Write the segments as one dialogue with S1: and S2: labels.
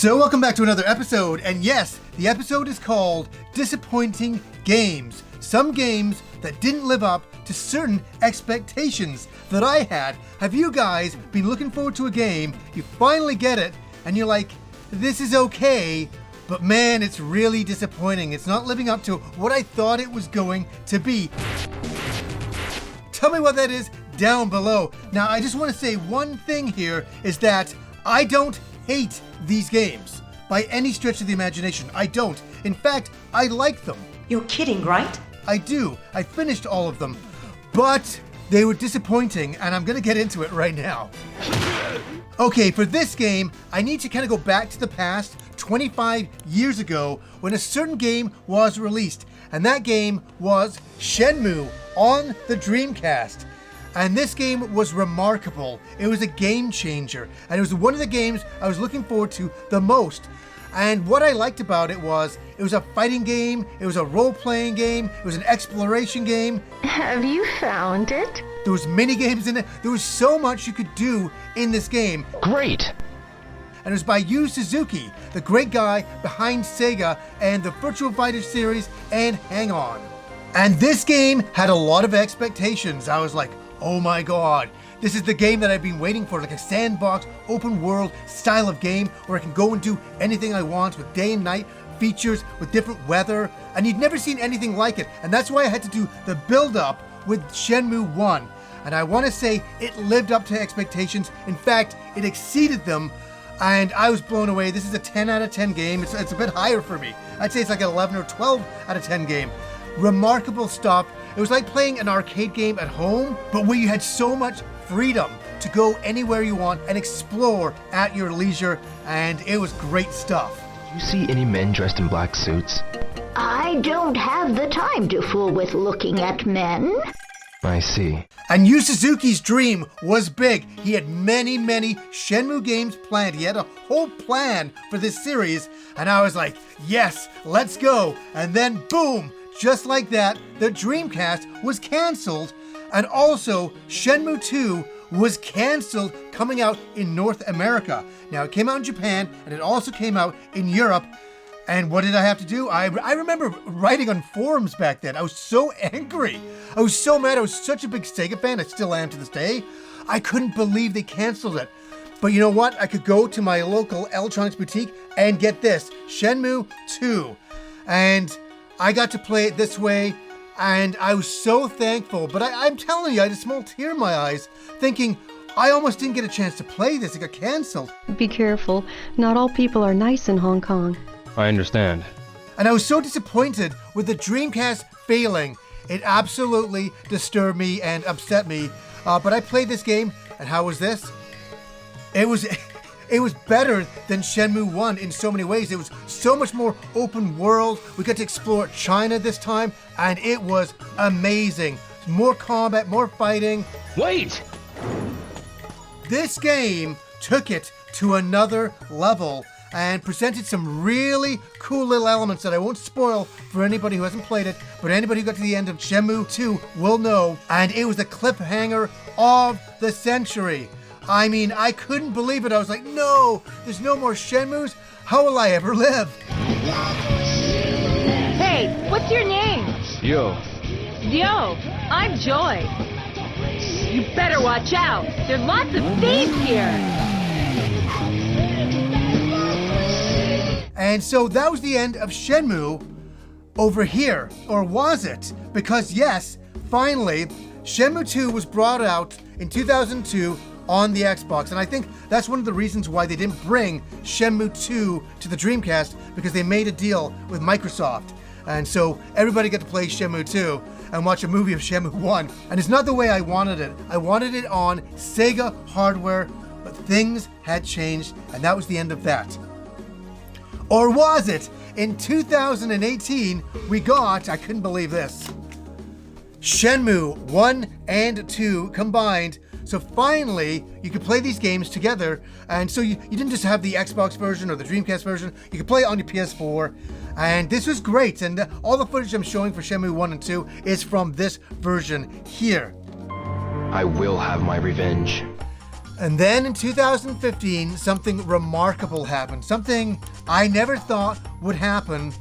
S1: So welcome back to another episode, and yes, the episode is called Disappointing Games. Some games that didn't live up to certain expectations that I had. Have you guys been looking forward to a game, you finally get it, and you're like, this is okay, but man, it's really disappointing. It's not living up to what I thought it was going to be. Tell me what that is down below. Now, I just want to say one thing here is that I don't hate these games by any stretch of the imagination. I don't. In fact, I like them.
S2: You're kidding, right?
S1: I do. I finished all of them, but they were disappointing, and I'm going to get into it right now. Okay, for this game, I need to kind of go back to the past, 25 years ago, when a certain game was released, and that game was Shenmue on the Dreamcast. And this game was remarkable. It was a game changer, and it was one of the games I was looking forward to the most. And what I liked about it was a fighting game, it was a role-playing game, it was an exploration game.
S3: Have you found it?
S1: There was mini games in it. There was so much you could do in this game.
S4: Great!
S1: And it was by Yu Suzuki, the great guy behind Sega and the Virtua Fighter series and Hang On. And this game had a lot of expectations. I was like, oh my god, this is the game that I've been waiting for, like a sandbox, open world style of game where I can go and do anything I want with day and night features, with different weather, and you'd never seen anything like it. And that's why I had to do the build up with Shenmue 1. And I want to say it lived up to expectations. In fact, it exceeded them, and I was blown away. This is a 10 out of 10 game. It's a bit higher for me. I'd say it's like an 11 or 12 out of 10 game. Remarkable stuff. It was like playing an arcade game at home, but where you had so much freedom to go anywhere you want and explore at your leisure, and it was great stuff.
S4: Do you see any men dressed in black suits?
S3: I don't have the time to fool with looking at men.
S4: I see.
S1: And Yu Suzuki's dream was big. He had many Shenmue games planned. He had a whole plan for this series, and I was like, yes, let's go. And then boom, just like that, the Dreamcast was cancelled, and also Shenmue 2 was cancelled coming out in North America. Now, it came out in Japan, and it also came out in Europe. And what did I have to do? I remember writing on forums back then. I was so angry. I was so mad. I was such a big Sega fan. I still am to this day. I couldn't believe they canceled it. But you know what? I could go to my local electronics boutique and get this, Shenmue 2. And I got to play it this way, and I was so thankful. But I'm telling you, I had a small tear in my eyes, thinking, I almost didn't get a chance to play this. It got canceled.
S5: Be careful. Not all people are nice in Hong Kong.
S4: I understand.
S1: And I was so disappointed with the Dreamcast failing. It absolutely disturbed me and upset me. But I played this game, and how was this? It was better than Shenmue 1 in so many ways. It was so much more open world. We got to explore China this time, and it was amazing. More combat, more fighting.
S4: Wait!
S1: This game took it to another level and presented some really cool little elements that I won't spoil for anybody who hasn't played it, but anybody who got to the end of Shenmue 2 will know. And it was the cliffhanger of the century. I mean, I couldn't believe it. I was like, no, there's no more Shenmues? How will I ever live?
S6: Hey, what's your name?
S4: Yo.
S6: Yo, I'm Joy. You better watch out. There's lots of thieves here.
S1: And so that was the end of Shenmue over here. Or was it? Because yes, finally, Shenmue 2 was brought out in 2002 on the Xbox. And I think that's one of the reasons why they didn't bring Shenmue 2 to the Dreamcast, because they made a deal with Microsoft. And so everybody got to play Shenmue 2 and watch a movie of Shenmue 1. And it's not the way I wanted it. I wanted it on Sega hardware, but things had changed, and that was the end of that. Or was it? In 2018, we got, I couldn't believe this, Shenmue 1 and 2 combined. So finally, you could play these games together. And so you didn't just have the Xbox version or the Dreamcast version. You could play it on your PS4. And this was great. And all the footage I'm showing for Shenmue 1 and 2 is from this version here.
S4: I will have my revenge.
S1: And then in 2015, something remarkable happened. Something I never thought would happen.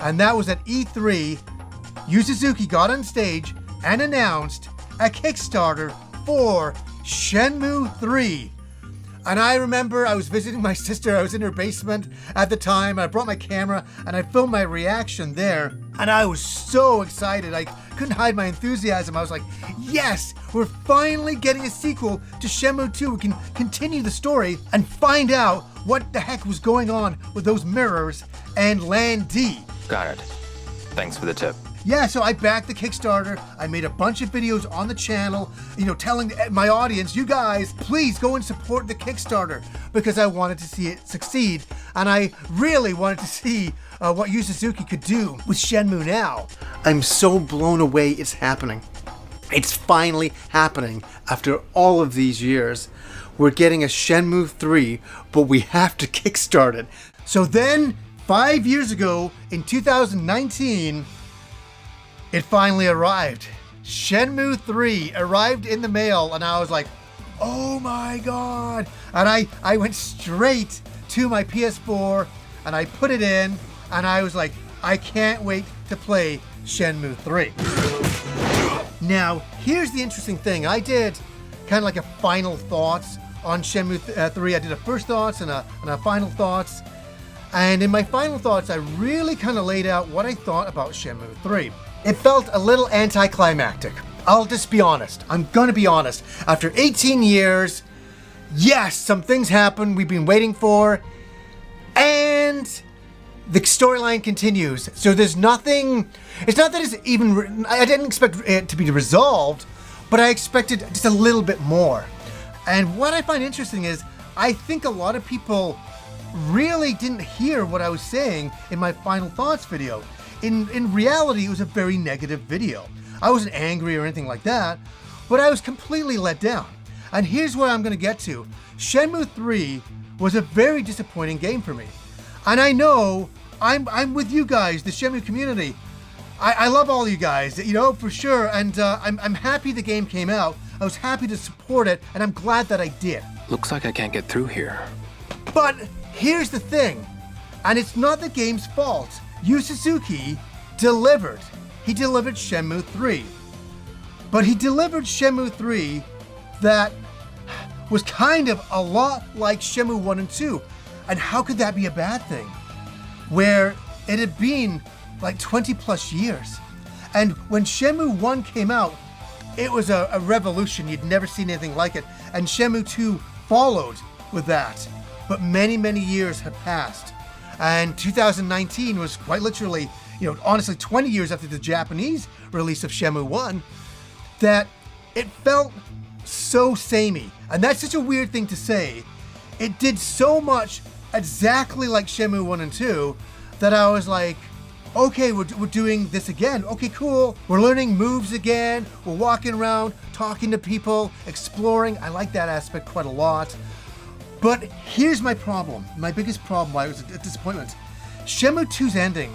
S1: And that was at E3, Yu Suzuki got on stage and announced a Kickstarter for Shenmue 3. And I remember I was visiting my sister. I was in her basement at the time. I brought my camera and I filmed my reaction there. And I was so excited. I couldn't hide my enthusiasm. I was like, yes, we're finally getting a sequel to Shenmue 2. We can continue the story and find out what the heck was going on with those mirrors and Land D.
S2: Got it. Thanks for the tip.
S1: Yeah, so I backed the Kickstarter. I made a bunch of videos on the channel, telling my audience, you guys, please go and support the Kickstarter, because I wanted to see it succeed. And I really wanted to see what Yu Suzuki could do with Shenmue now. I'm so blown away it's happening. It's finally happening after all of these years. We're getting a Shenmue 3, but we have to kickstart it. So then, 5 years ago, in 2019, it finally arrived. Shenmue 3 arrived in the mail, and I was like, oh my god. And I went straight to my PS4, and I put it in, and I was like, I can't wait to play Shenmue 3. Now, here's the interesting thing. I did kind of like a final thoughts on Shenmue 3. I did a first thoughts and a final thoughts. And in my final thoughts, I really kind of laid out what I thought about Shenmue 3. It felt a little anticlimactic. I'll just be honest. I'm gonna be honest. After 18 years, yes, some things happened we've been waiting for, and the storyline continues. So there's nothing, it's not that it's even, I didn't expect it to be resolved, but I expected just a little bit more. And what I find interesting is, I think a lot of people really didn't hear what I was saying in my final thoughts video. In reality, it was a very negative video. I wasn't angry or anything like that, but I was completely let down. And here's what I'm gonna get to. Shenmue 3 was a very disappointing game for me. And I know I'm with you guys, the Shenmue community. I love all you guys, for sure. And I'm happy the game came out. I was happy to support it, and I'm glad that I did.
S2: Looks like I can't get through here.
S1: But here's the thing, and it's not the game's fault. Yu Suzuki delivered. He delivered Shenmue 3. But he delivered Shenmue 3 that was kind of a lot like Shenmue 1 and 2. And how could that be a bad thing? Where it had been like 20 plus years. And when Shenmue 1 came out, it was a revolution. You'd never seen anything like it. And Shenmue 2 followed with that. But many, many years have passed. And 2019 was quite literally, honestly 20 years after the Japanese release of Shenmue 1, that it felt so samey. And that's such a weird thing to say. It did so much exactly like Shenmue 1 and 2 that I was like, okay, we're doing this again. Okay, cool. We're learning moves again. We're walking around, talking to people, exploring. I like that aspect quite a lot. But here's my problem. My biggest problem, why it was a disappointment. Shenmue 2's ending,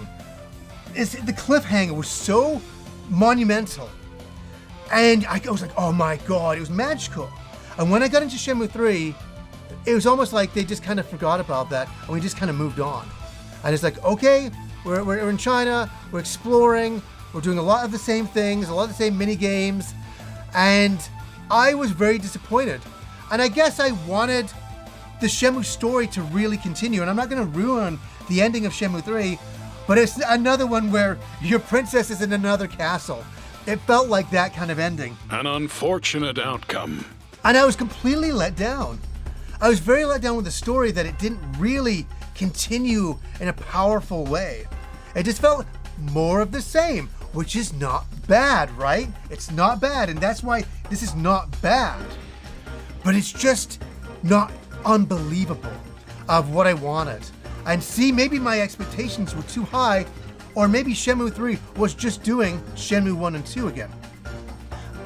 S1: the cliffhanger was so monumental. And I was like, oh my god, it was magical. And when I got into Shenmue 3, it was almost like they just kind of forgot about that and we just kind of moved on. And it's like, okay, we're in China, we're exploring, we're doing a lot of the same things, a lot of the same mini games. And I was very disappointed. And I guess I wanted the Shenmue story to really continue, and I'm not going to ruin the ending of Shenmue 3, but it's another one where your princess is in another castle. It felt like that kind of ending.
S7: An unfortunate outcome.
S1: And I was completely let down. I was very let down with the story that it didn't really continue in a powerful way. It just felt more of the same, which is not bad, right? It's not bad, and that's why this is not bad. But it's just not unbelievable of what I wanted. And see, maybe my expectations were too high, or maybe Shenmue 3 was just doing Shenmue 1 and 2 again.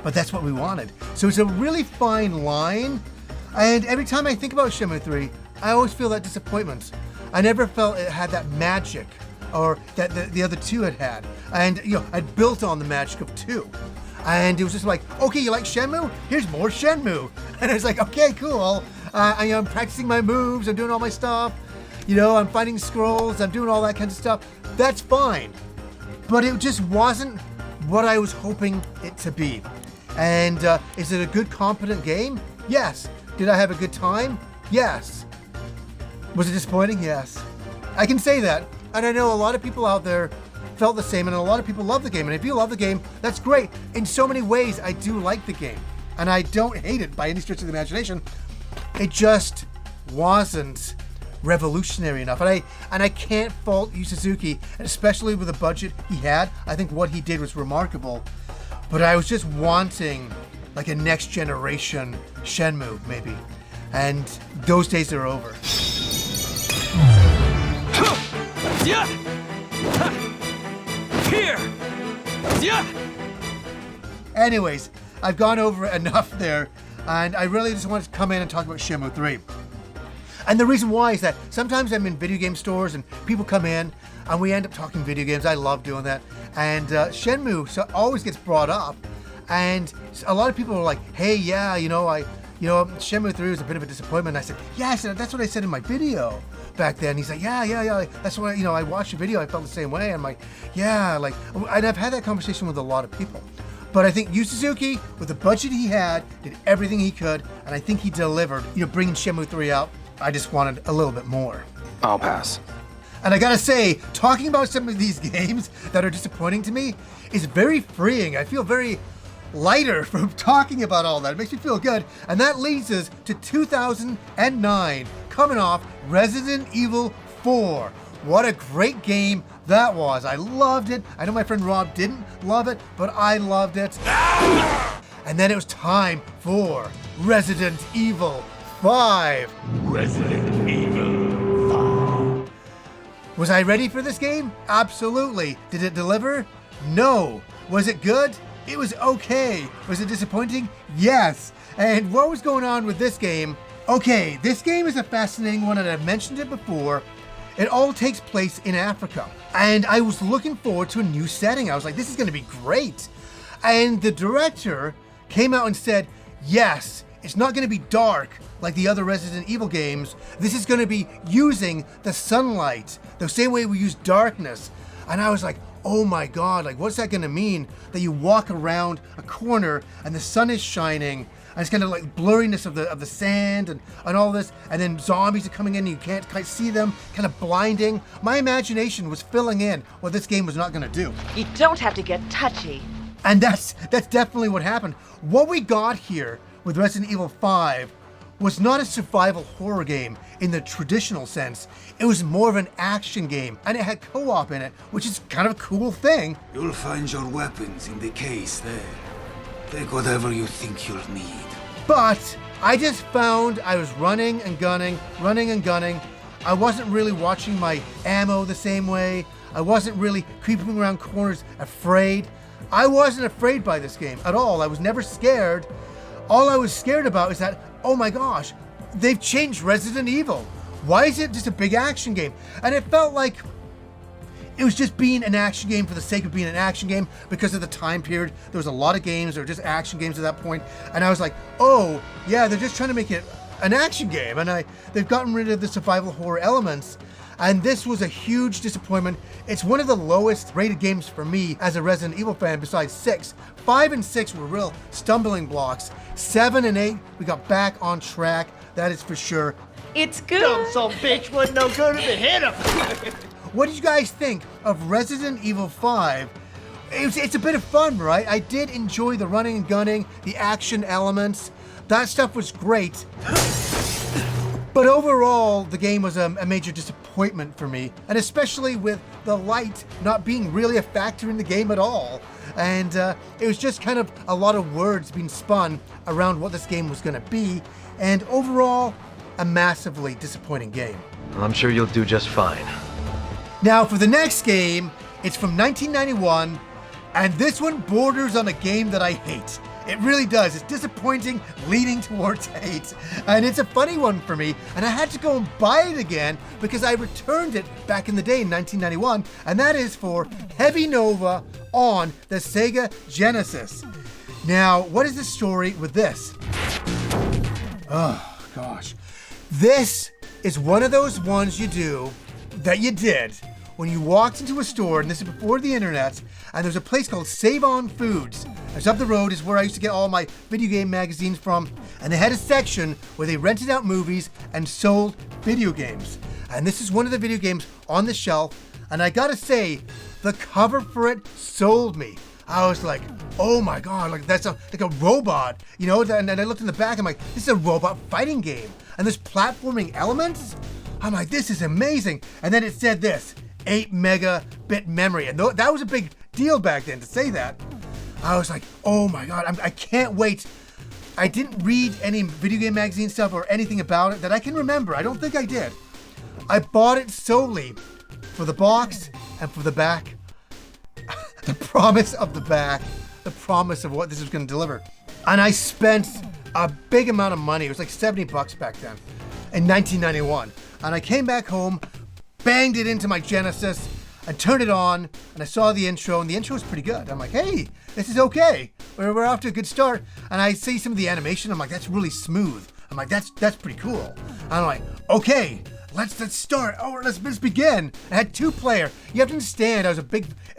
S1: But that's what we wanted. So it's a really fine line, and every time I think about Shenmue 3, I always feel that disappointment. I never felt it had that magic, or that the other two had. And I'd built on the magic of 2. And it was just like, okay, you like Shenmue? Here's more Shenmue. And I was like, okay, cool. I'm practicing my moves. I'm doing all my stuff. I'm finding scrolls. I'm doing all that kind of stuff. That's fine. But it just wasn't what I was hoping it to be. And is it a good, competent game? Yes. Did I have a good time? Yes. Was it disappointing? Yes. I can say that. And I know a lot of people out there felt the same, and a lot of people love the game. And if you love the game, that's great. In so many ways, I do like the game. And I don't hate it by any stretch of the imagination. It just wasn't revolutionary enough. And I can't fault Yu Suzuki, and especially with the budget he had. I think what he did was remarkable. But I was just wanting like a next generation Shenmue, maybe. And those days are over. Anyways, I've gone over it enough there, and I really just wanted to come in and talk about Shenmue 3. And the reason why is that sometimes I'm in video game stores and people come in and we end up talking video games. I love doing that. And Shenmue always gets brought up, and a lot of people are like, hey, yeah, Shenmue 3 was a bit of a disappointment. And I said, yeah, that's what I said in my video back then. He's like, yeah. That's what, I watched the video. I felt the same way. I'm like, yeah, and I've had that conversation with a lot of people. But I think Yu Suzuki, with the budget he had, did everything he could. And I think he delivered, bringing Shenmue 3 out. I just wanted a little bit more.
S2: I'll pass.
S1: And I gotta say, talking about some of these games that are disappointing to me is very freeing. I feel very lighter from talking about all that. It makes me feel good. And that leads us to 2009, coming off Resident Evil 4. What a great game that was. I loved it. I know my friend Rob didn't love it, but I loved it. And then it was time for Resident Evil 5.
S8: Resident Evil 5.
S1: Was I ready for this game? Absolutely. Did it deliver? No. Was it good? It was okay. Was it disappointing? Yes. And what was going on with this game? Okay, this game is a fascinating one, and I've mentioned it before. It all takes place in Africa. And I was looking forward to a new setting. I was like, this is going to be great. And the director came out and said, yes, it's not going to be dark like the other Resident Evil games. This is going to be using the sunlight, the same way we use darkness. And I was like, oh my God, like what's that going to mean? That you walk around a corner and the sun is shining, and it's kind of like blurriness of the sand and all this, and then zombies are coming in and you can't quite see them, kind of blinding. My imagination was filling in what this game was not going to do.
S6: You don't have to get touchy.
S1: And that's definitely what happened. What we got here with Resident Evil 5 was not a survival horror game in the traditional sense. It was more of an action game, and it had co-op in it, which is kind of a cool thing.
S8: You'll find your weapons in the case there. Take whatever you think you'll need.
S1: But I just found I was running and gunning. I wasn't really watching my ammo the same way. I wasn't really creeping around corners afraid. I wasn't afraid by this game at all. I was never scared. All I was scared about is that, oh my gosh, they've changed Resident Evil. Why is it just a big action game? And it felt like it was just being an action game for the sake of being an action game because of the time period. There was a lot of games that were just action games at that point. And I was like, oh, yeah, they're just trying to make it an action game. And they've gotten rid of the survival horror elements. And this was a huge disappointment. It's one of the lowest rated games for me as a Resident Evil fan besides 6. 5 and 6 were real stumbling blocks. 7 and 8, we got back on track. That is for sure.
S6: It's good.
S9: Dumb son bitch wasn't no good if it hit him.
S1: What did you guys think of Resident Evil 5? It's a bit of fun, right? I did enjoy the running and gunning, the action elements. That stuff was great. But overall, the game was a major disappointment for me, and especially with the light not being really a factor in the game at all. And it was just kind of a lot of words being spun around what this game was going to be, and overall, a massively disappointing game.
S10: I'm sure you'll do just fine.
S1: Now, for the next game, it's from 1991, and this one borders on a game that I hate. It really does. It's disappointing, leaning towards hate. And it's a funny one for me, and I had to go and buy it again because I returned it back in the day in 1991, and that is for Heavy Nova on the Sega Genesis. Now, what is the story with this? Oh, gosh. This is one of those ones you do that you did when you walked into a store, and this is before the internet, and there's a place called Save On Foods. It's up the road, is where I used to get all my video game magazines from, and they had a section where they rented out movies and sold video games. And this is one of the video games on the shelf, and I gotta say, the cover for it sold me. I was like, oh my god, like that's like a robot, you know? And I looked in the back, I'm like, this is a robot fighting game. And there's platforming elements. I'm like, this is amazing. And then it said this, 8 megabit memory. And that was a big deal back then to say that. I was like, oh my god, I can't wait. I didn't read any video game magazine stuff or anything about it that I can remember. I don't think I did. I bought it solely for the box and for the back. The promise of the back, the promise of what this was going to deliver. And I spent a big amount of money. It was like $70 back then in 1991. And I came back home, banged it into my Genesis and turned it on, and I saw the intro, and the intro was pretty good. I'm like, hey, this is okay. We're off to a good start. And I see some of the animation. I'm like, that's really smooth. I'm like, that's pretty cool. And I'm like, okay, let's start. Oh, let's begin. I had 2-player. You have to understand, I was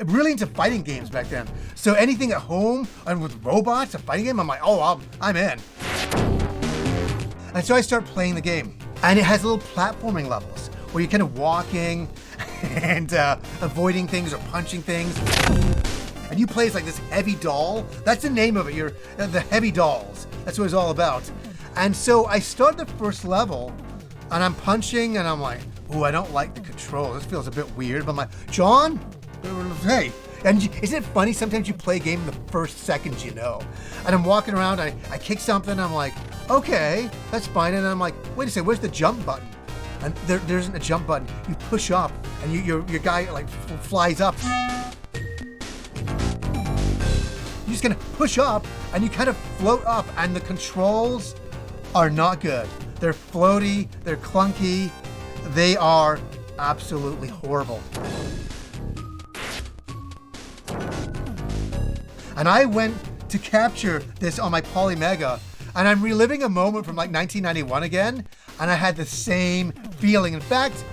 S1: really into fighting games back then. So anything at home and with robots, a fighting game, I'm like, oh, I'm in. And so I start playing the game, and it has little platforming levels where you're kind of walking and avoiding things or punching things. And you play as like this heavy doll. That's the name of it. You're the heavy dolls. That's what it's all about. And so I start the first level, and I'm punching, and I'm like, ooh, I don't like the control. This feels a bit weird. But I'm like, John, hey. And isn't it funny? Sometimes you play a game the first second you know. And I'm walking around, I kick something, I'm like, okay, that's fine. And I'm like, wait a second, where's the jump button? And there isn't a jump button. You push up, and your guy like flies up. You're just gonna push up, and you kind of float up, and the controls are not good. They're floaty, they're clunky, they are absolutely horrible. And I went to capture this on my Polymega, and I'm reliving a moment from like 1991 again, and I had the same feeling. In fact,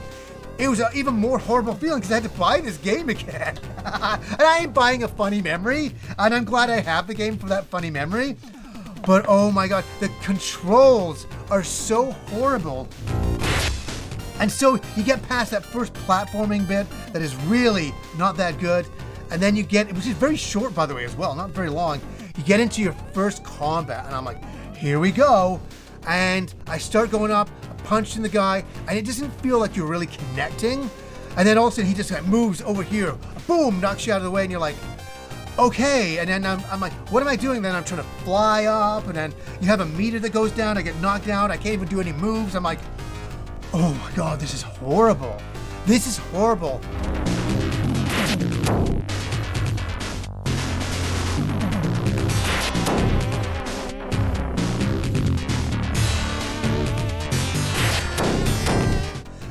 S1: it was an even more horrible feeling because I had to buy this game again. And I ain't buying a funny memory, and I'm glad I have the game for that funny memory. But oh my god, the controls are so horrible. And so you get past that first platforming bit that is really not that good. And then you get, which is very short by the way as well, not very long. You get into your first combat, and I'm like, here we go. And I start going up, punching the guy, and it doesn't feel like you're really connecting. And then all of a sudden he just like moves over here, boom, knocks you out of the way, and you're like, okay. And then I'm like, what am I doing? Then I'm trying to fly up, and then you have a meter that goes down, I get knocked down, I can't even do any moves. I'm like, oh my god, this is horrible. This is horrible.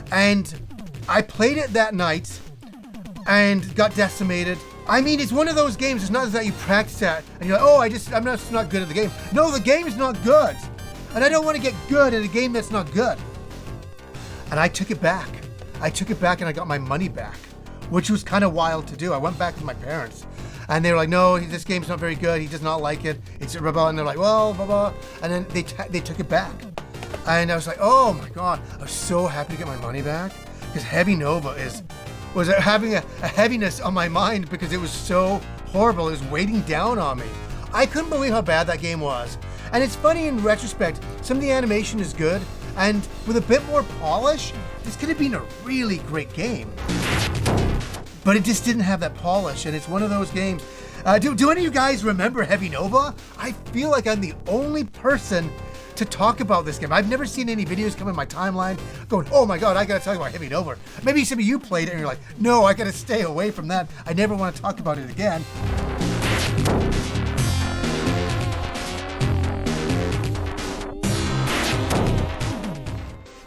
S1: And I played it that night and got decimated. I mean, it's one of those games, it's not that you practice at and you're like, oh, I'm just not good at the game. No, the game is not good. And I don't want to get good at a game that's not good. And I took it back. And I got my money back, which was kind of wild to do. I went back with my parents, and they were like, no, this game's not very good. He does not like it. It's a rebel. And they're like, well, blah, blah. And then they took it back. And I was like, oh my god, I was so happy to get my money back, because Heavy Nova was having a heaviness on my mind because it was so horrible. It was weighting down on me. I couldn't believe how bad that game was. And it's funny in retrospect, some of the animation is good, and with a bit more polish, this could have been a really great game. But it just didn't have that polish, and it's one of those games. Do any of you guys remember Heavy Nova? I feel like I'm the only person to talk about this game. I've never seen any videos come in my timeline going, oh my god, I gotta talk about Heavy Nova. Maybe some of you played it and you're like, no, I gotta stay away from that. I never want to talk about it again.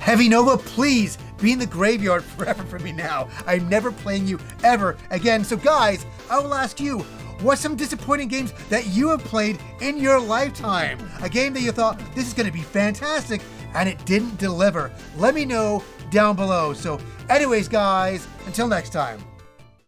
S1: Heavy Nova, please be in the graveyard forever for me now. I'm never playing you ever again. So guys, I will ask you, What's some disappointing games that you have played in your lifetime? A game that you thought, this is going to be fantastic, and it didn't deliver. Let me know down below. So anyways, guys, until next time.